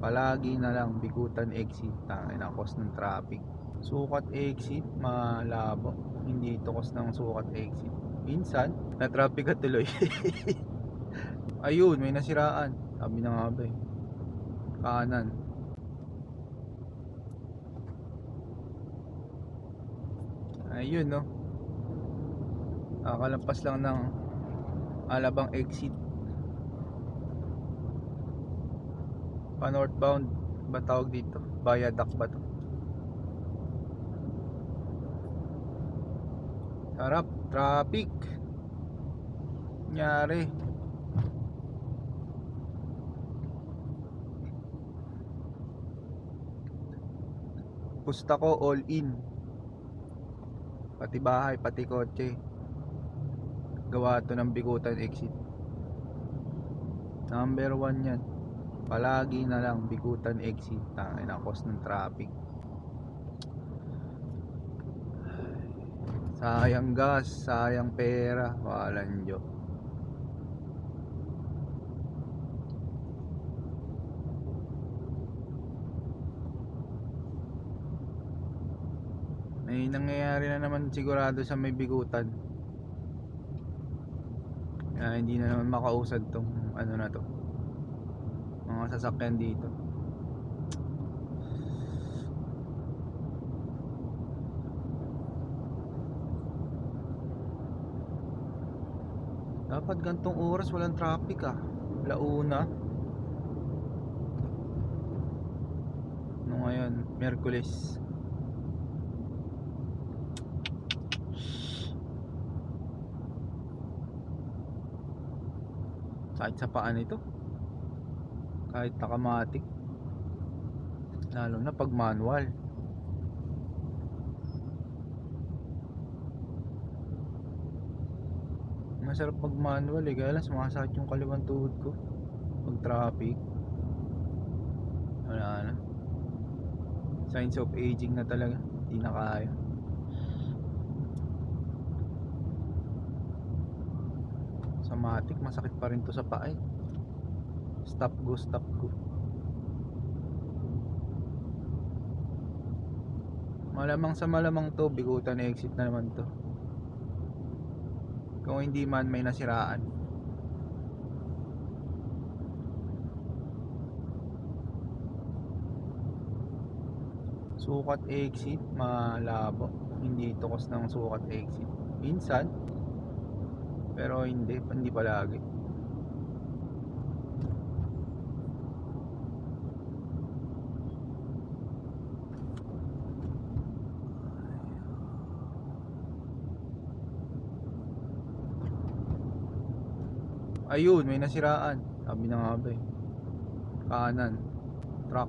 Palagi na lang bikutan exit, tangin na cause ng traffic. Sukat exit malabo, hindi ito cause ng sukat exit. Minsan na traffic ka tuloy. Ayun, may nasiraan, sabi na nga ba eh, kanan. Ayun no, nakalampas lang ng Alabang exit. Pa northbound ba tawag dito? Viaduct ba to? Sarap, traffic. Nyari. Pusta ko all in. Pati bahay, pati kotse. Gawa to ng bikutan exit. Number 1 yan. Palagi na lang bikutan exit, tangin na cause ng traffic. Sayang gas, sayang pera, walang Diyos. May nangyayari na naman sigurado sa may bikutan. Kaya hindi na naman makausad tong ano na to, mga sasakyan dito. Dapat gantong oras walang traffic ah. Launa. Ano ngayon? Miyerkules. Kahit sa paan ito, kahit nakamatic, lalo na pag manual. Masarap pag manual eh, kaya lang sumasakit yung kaliwang tuhod ko pag traffic. Wala na, signs of aging na talaga, hindi na kaya. Sa matic masakit pa rin to sa paa eh. Stop go, stop go. Malamang sa malamang to bikutan exit na naman to, kung hindi man may nasiraan. Sukat exit malabo, hindi ito cause ng sukat exit. Minsan, pero hindi palagi. Ayun, may nasiraan, sabi na nga ba eh, kanan, truck.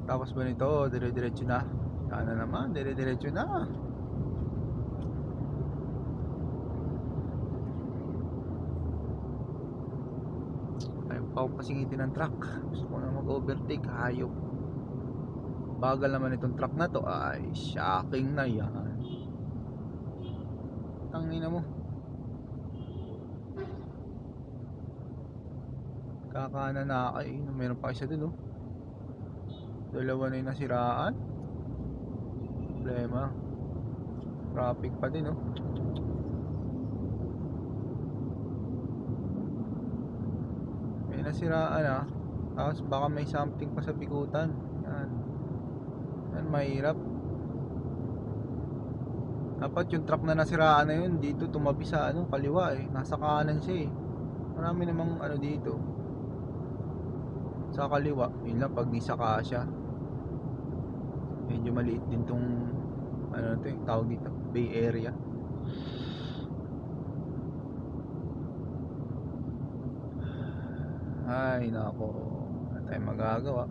Tapos ba nito, dire-diretso na. Sana naman, dire-diretso na. Ayaw pa akong pasingitin ng truck. Gusto ko na mag-overtake, hayop. Bagal naman itong truck na to. Ay, shocking na yan. Tangina mo. Kakanan na ay, meron pa isa dun oh. Dalawa na yung nasiraan. Problema, traffic pa din oh. May nasiraan ah. Tapos baka may something pa sa bikutan. Yan mahirap. Dapat yung truck na nasiraan na yun dito tumabi sa ano, kaliwa eh. Nasa kanan siya eh. Marami namang ano dito sa kaliwa. Yun lang pag di sa kasya. Medyo maliit din tong ano to yung tawag dito, Bay Area. Ay nako, wala tayong magagawa.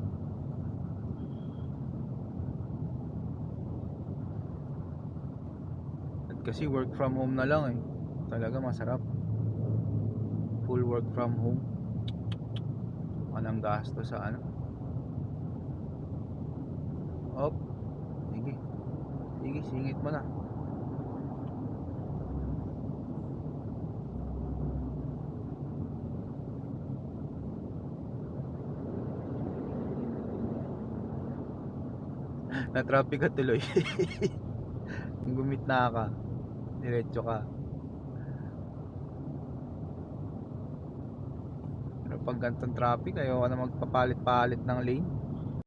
At kasi work from home na lang eh, talaga masarap. Full work from home, walang gasto sa ano. Op, sige, sige, singit mo na. Na traffic ka tuloy. Kung gumitna ka, diretso ka. Pero pag ganitong traffic, ayoko na magpapalit-palit ng lane.